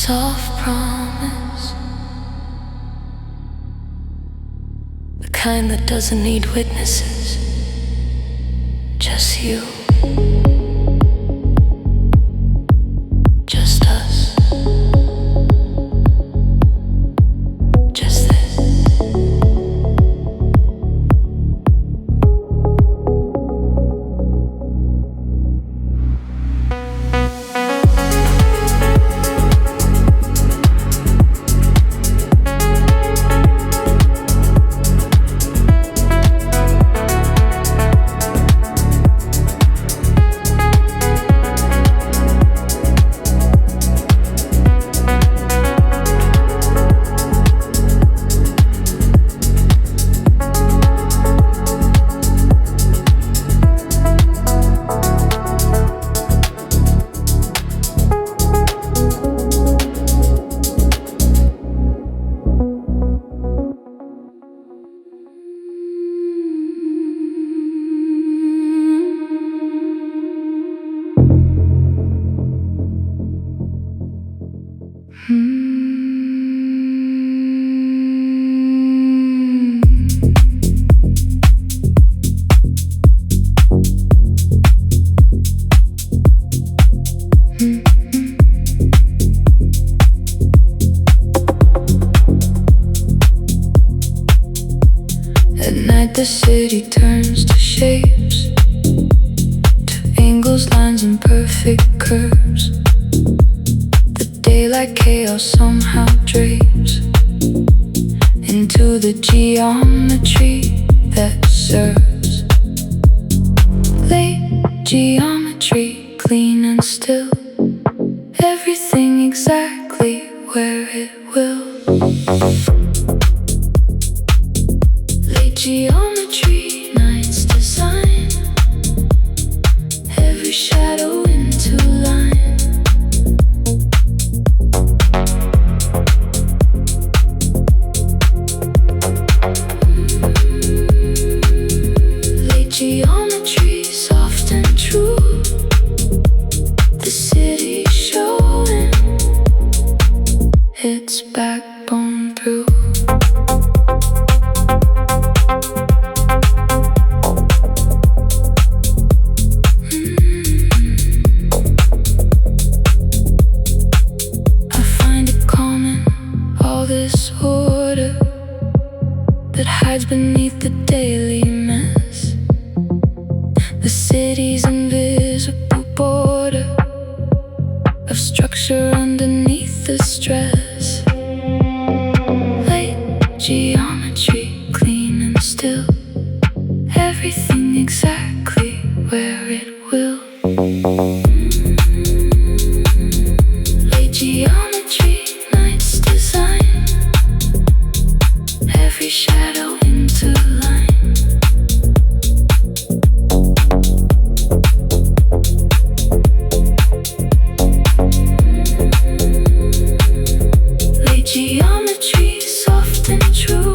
soft promise, the kind that doesn't need witnesses, just you, just us, just this. The city turns to shapes, to angles, lines, and perfect curves. The daylight chaos somehow drapes into the geometry that serves. Late geometry, clean and still, everything exactly where it will. Geometry, night's design, every shadow into line. Late geometry, soft and true, the city showing its backbone through. Hides beneath the daily mess, the city's invisible border of structure underneath the stress. Light geometry, clean and still, everything exactly where it will. Light geometry, night's design, every shadow into line. Late geometry, soft and true,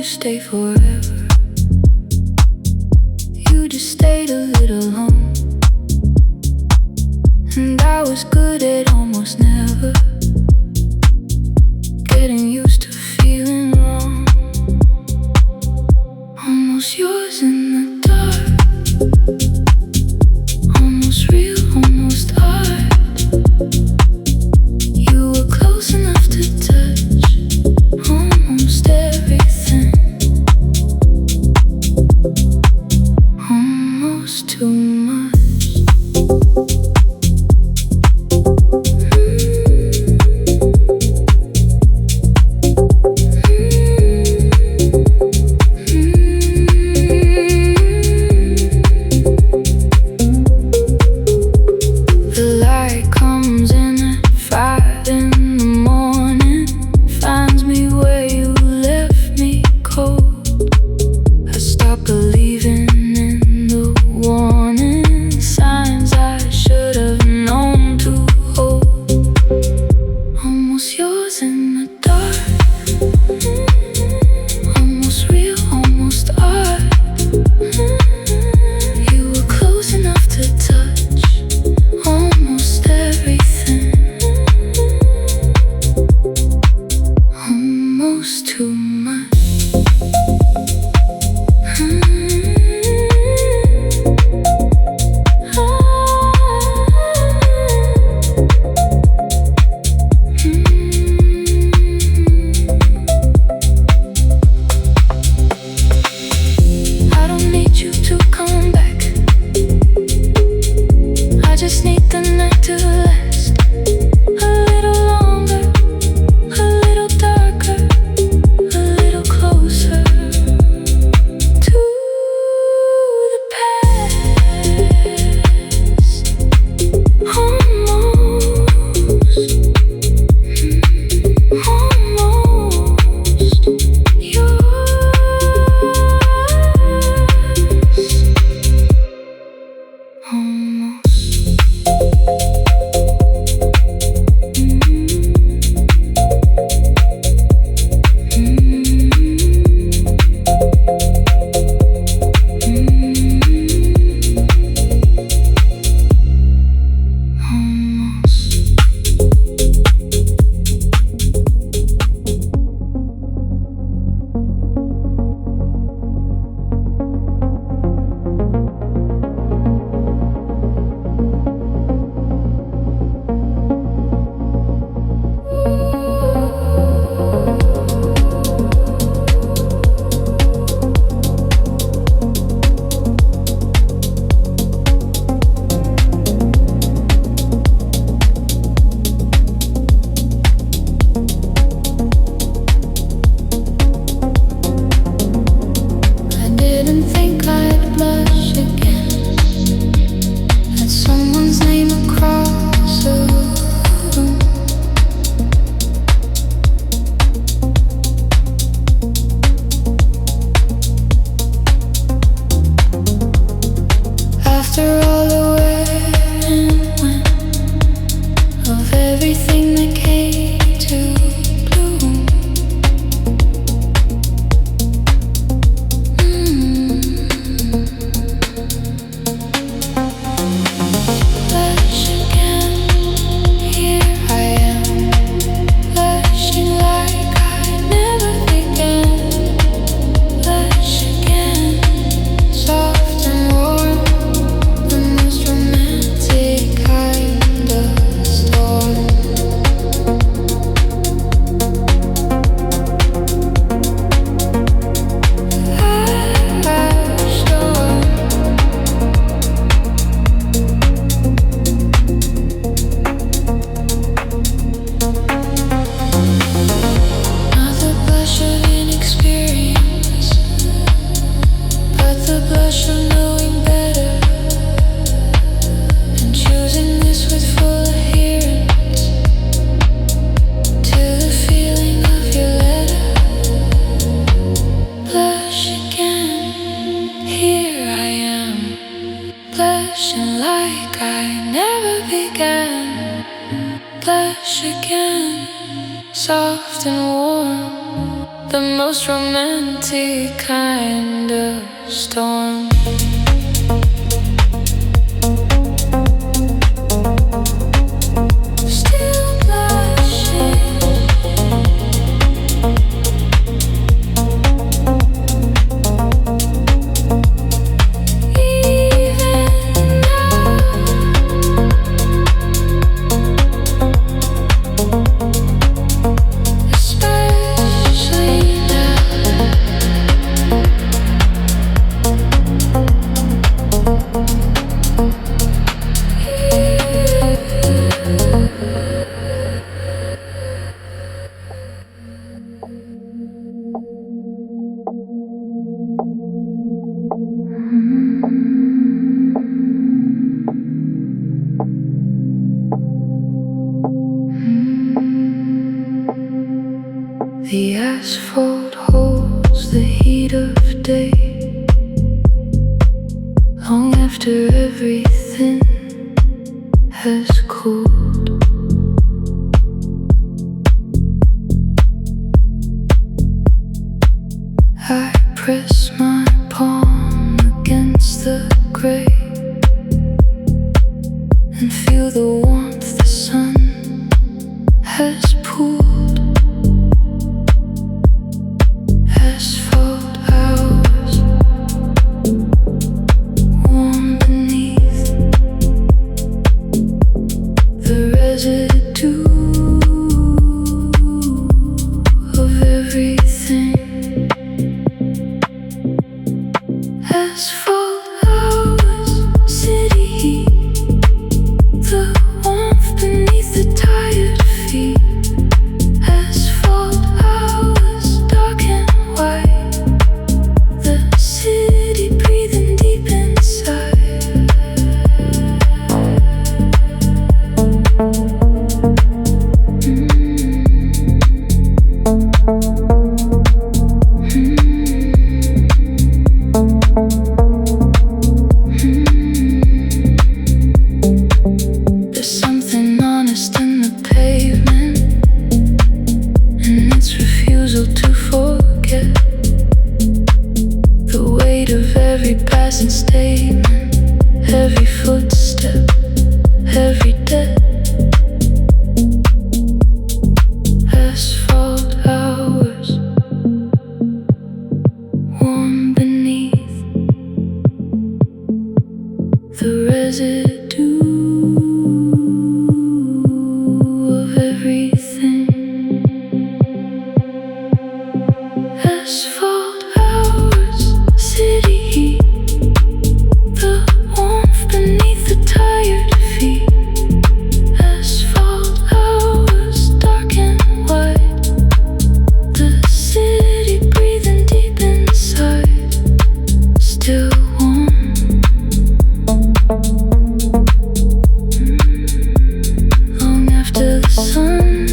you stay forever. You just stayed a little long, and I was good at almost never getting used to feeling wrong. Almost yours in the dark, almost real, almost art. You were close enough to touch almost everything, almost too much. Believing in the warning. like to last a little longer, a little darker, a little closer to the past. Almost, almost yours. Almost. Soft and warm, the most romantic kind of storm. Still blushing, even now. The asphalt holds the heat of day, long after everything has cooled. I press my palm against the grey and feel the warmth the sun has pooled. Asphalt hours, warm beneath the residue of everything. Asphalt hours, city heat, the residue of everything. Asphalt hours, city heat, the warmth beneath the tired feet. Asphalt hours, dark and wide, the city breathing deep inside, still warm. Long after the sun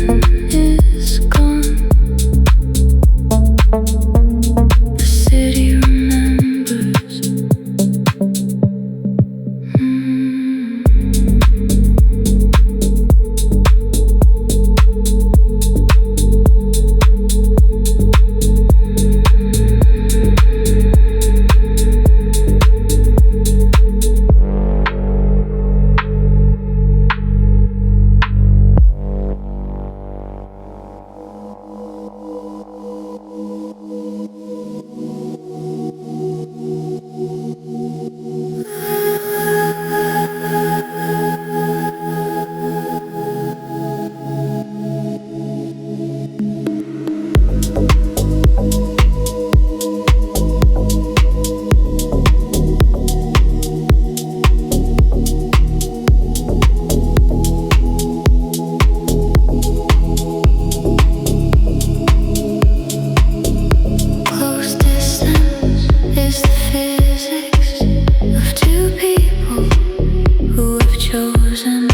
is gone, the city remembers. Close distance is the physics of two people who have chosen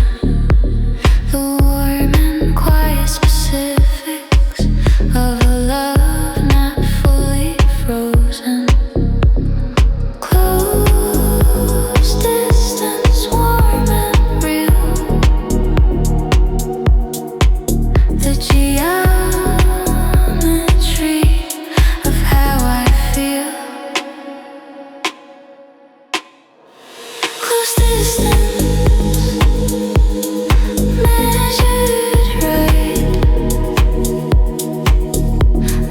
the warm and quiet specifics of a love not fully frozen. Close distance, warm and real. The geometry of how I feel. Close distance, measured right.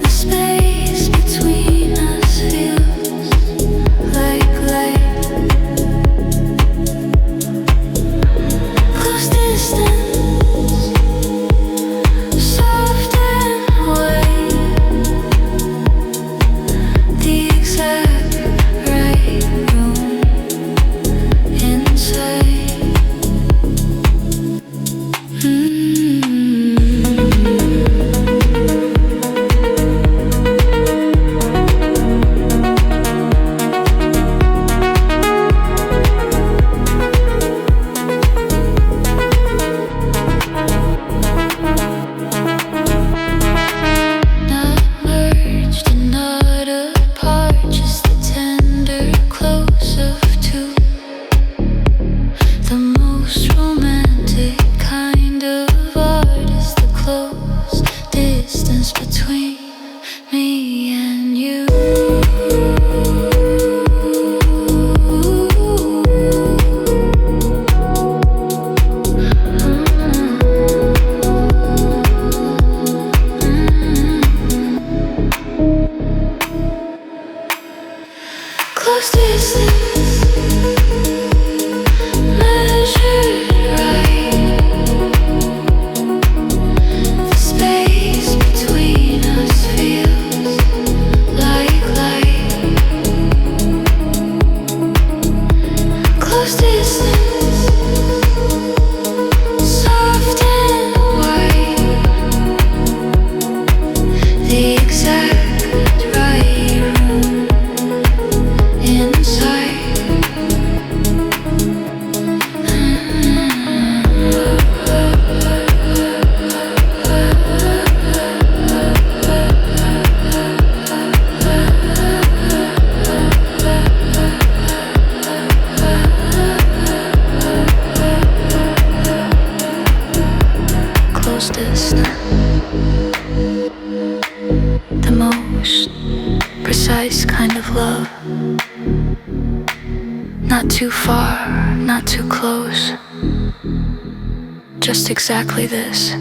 The space between us feels like light. Close distance, soft and white. The exact right room inside. Not merged and not apart, just the tender close of two. The most romantic kind of art is the close distance between me and you. Close distance, measured right. The space between us feels like light. Close distance, soft and white. The exact right room inside. Close distance, the most precise kind of love. Not too far, not too close. Just exactly this.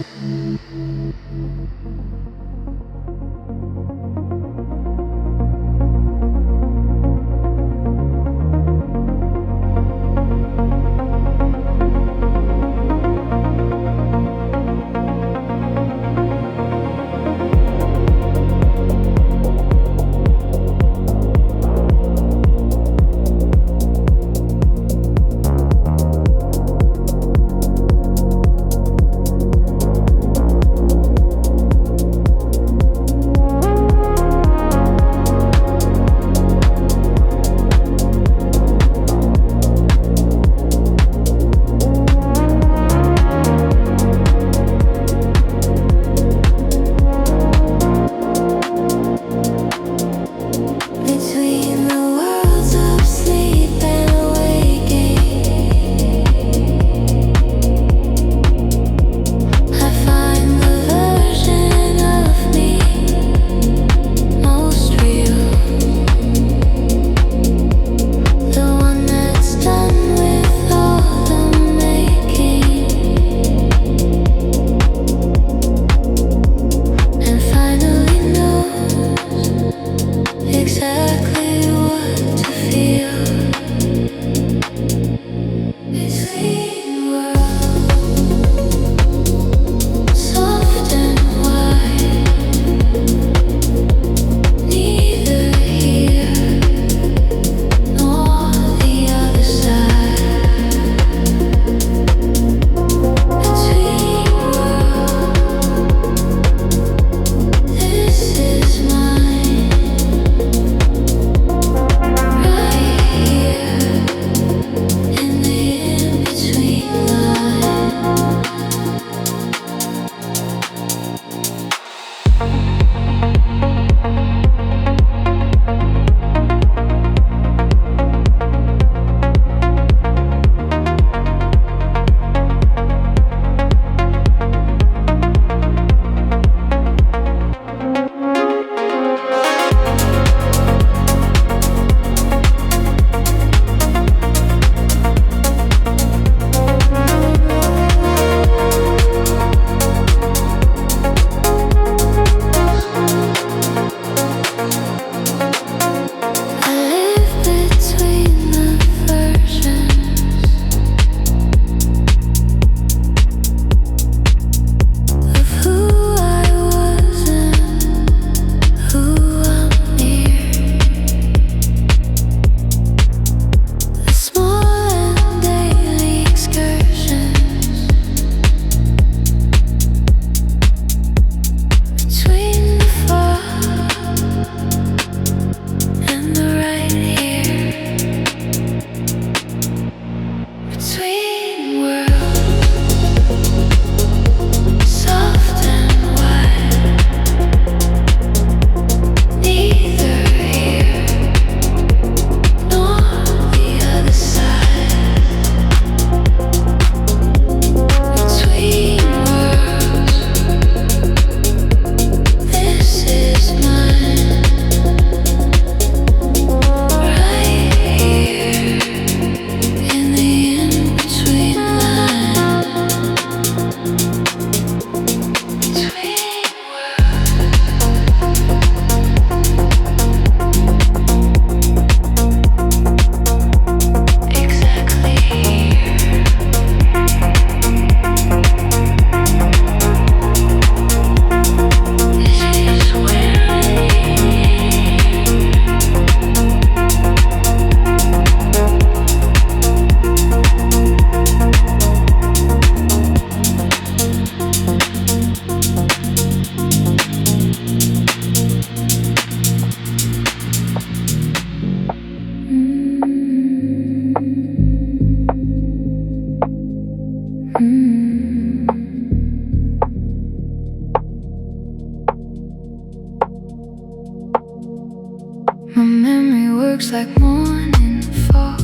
My memory works like morning fog.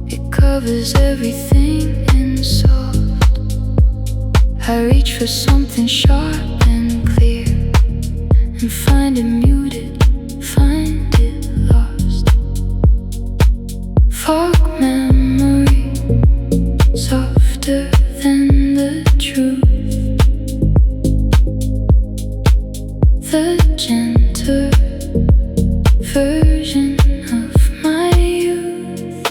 It covers everything in soft. I reach for something sharp and clear and find it muted, find it lost. Fog memory, softer than the truth. The gentler version of my youth.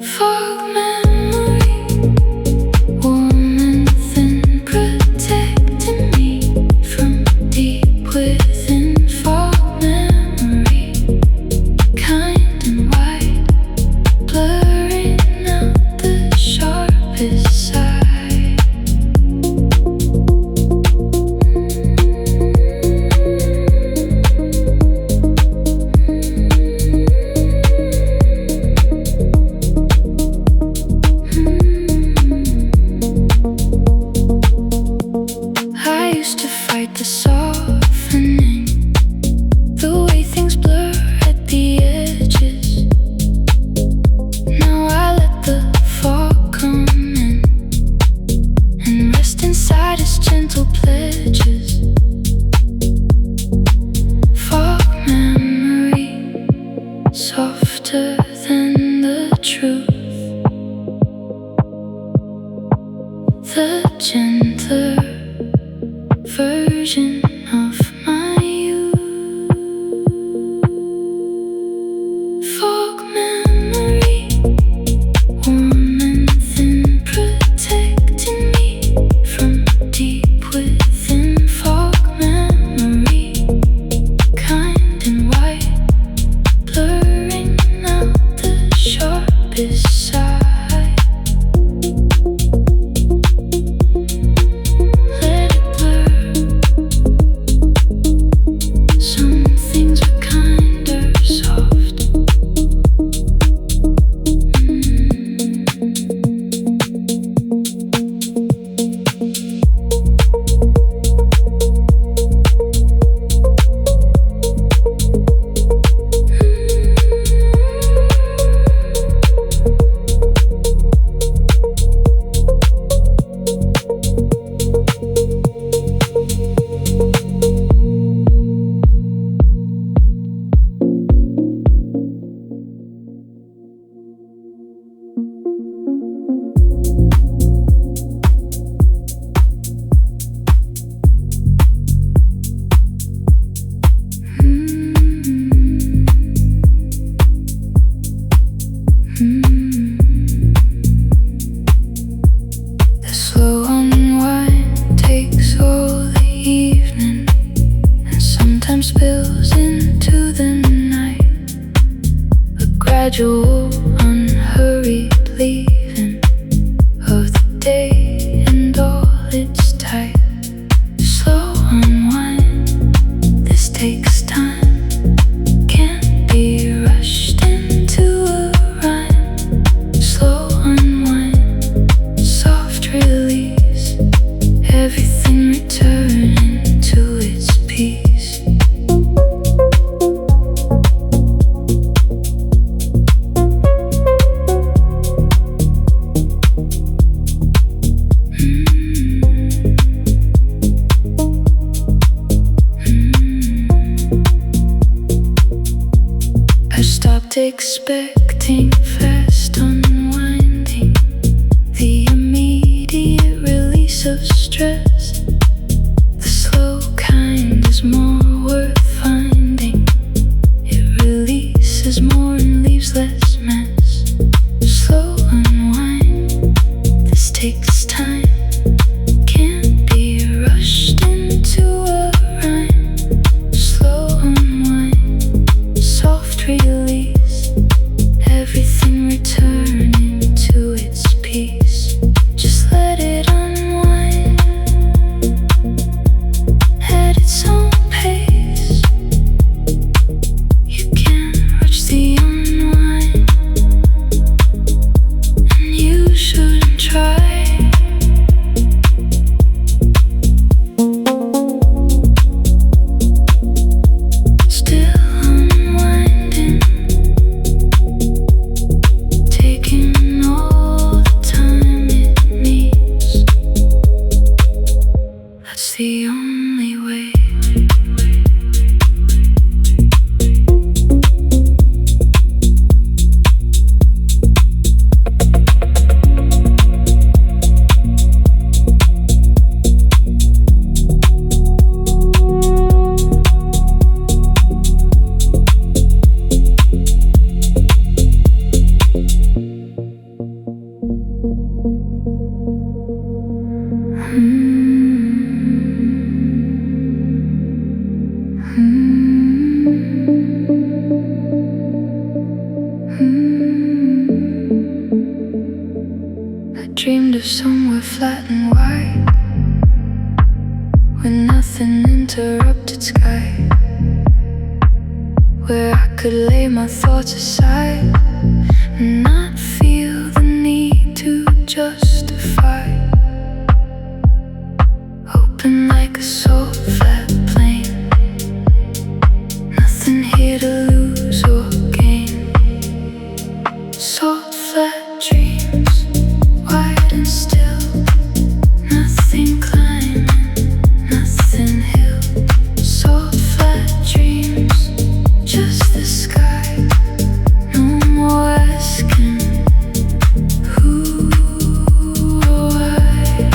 Fog memory, warm and thin, protecting me from deep within. Fog memory, kind and wide, blurring out the sharpest side. The softening, the way things blur at the edges. Now I let the fog come in and rest inside its gentle pledges. Fog memory, softer than the truth. The gentler version of my youth. Fog memory, warm and thin, protecting me from deep within. Fog memory, kind and white, blurring out the sharpest side. The slow unwind takes all the evening and sometimes spills into the night. A gradual, unhurried leaving of the day and all its type. Slow unwind, this takes time, can't be rushed into a expecting fast unwinding, the immediate release of stress. The slow kind is more worth finding. It releases more and leaves less mess. Slow unwind, this takes time. Can't be rushed into a rhyme. Slow unwind, soft release, everything returning to its peace. Just let it unwind at its own pace. You can't rush the unwind, and you shouldn't try. Still unwinding, taking all the time it needs. That's the only way. I dreamed of somewhere flat and wide, where nothing interrupted sky, where I could lay my thoughts aside and not feel the need to justify. Open like a salt flat plane, nothing here to lose or gain. Salt flat dreams, wide and still, nothing climbing, nothing hill. Salt flat dreams, just the sky, no more asking who or why.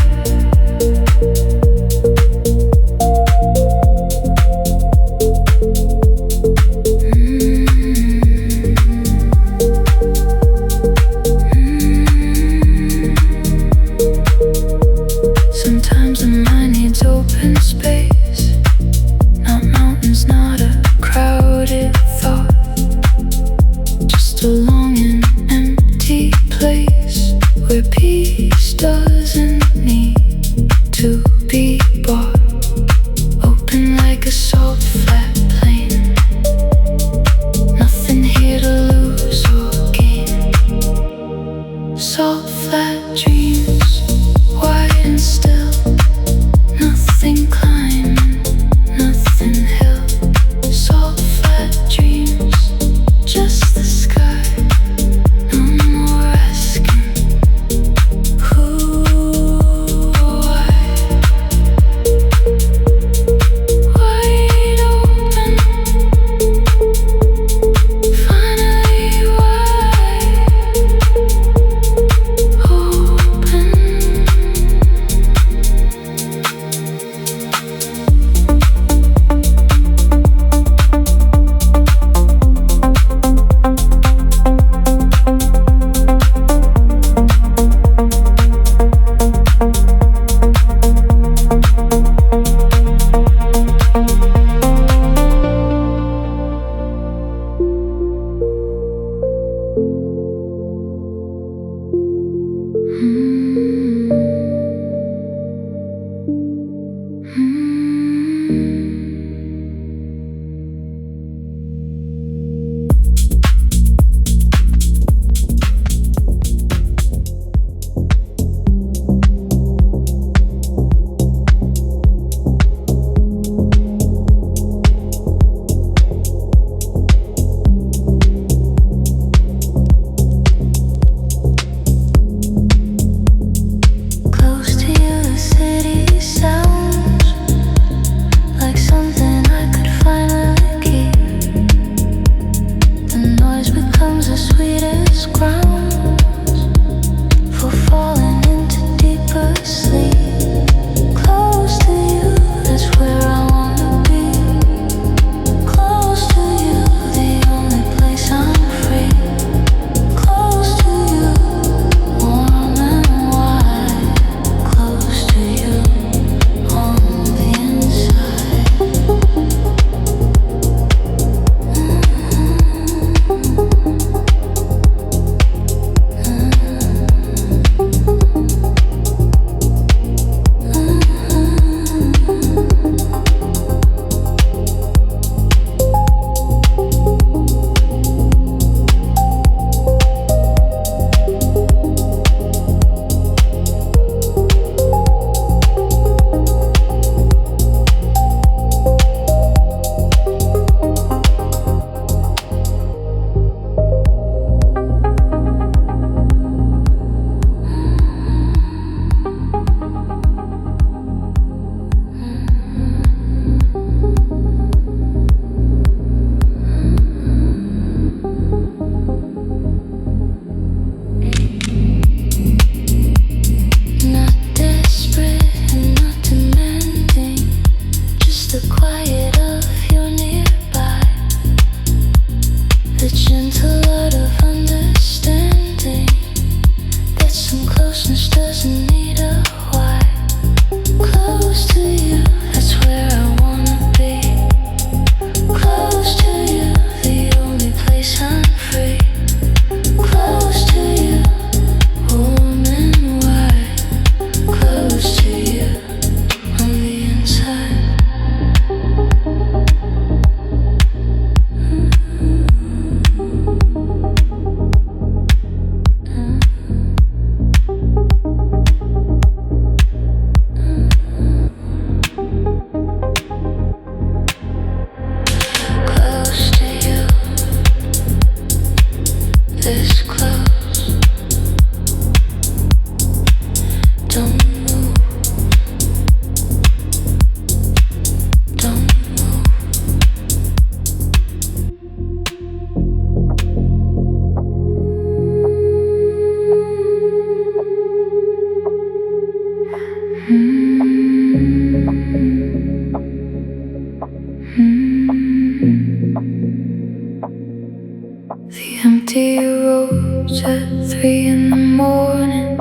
Empty roads at 3 in the morning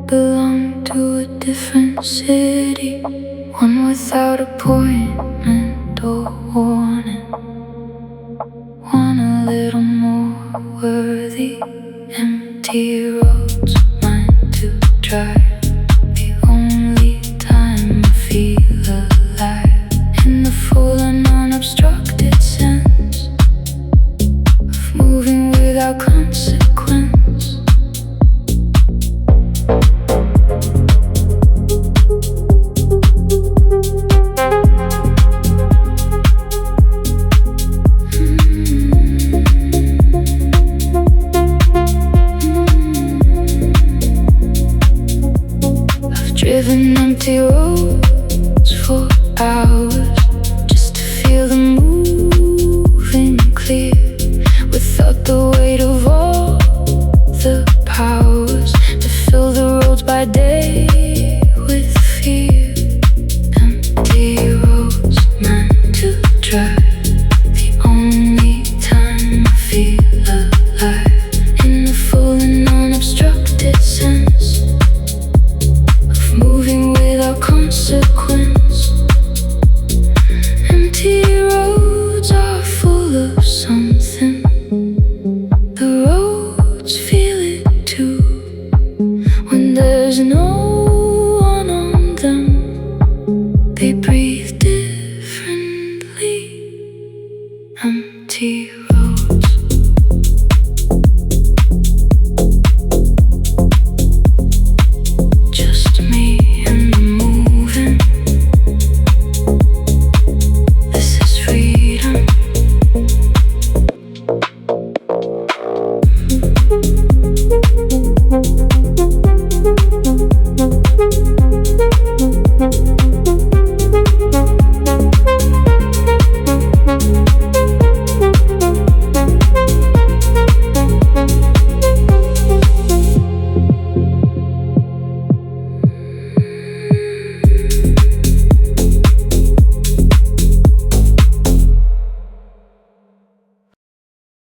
belong to a different city, one without appointment or warning, one a little more worthy. Empty roads, mine to drive, the only time I feel alive, in the full and unobstructed sense of moving without consequence. I've driven empty roads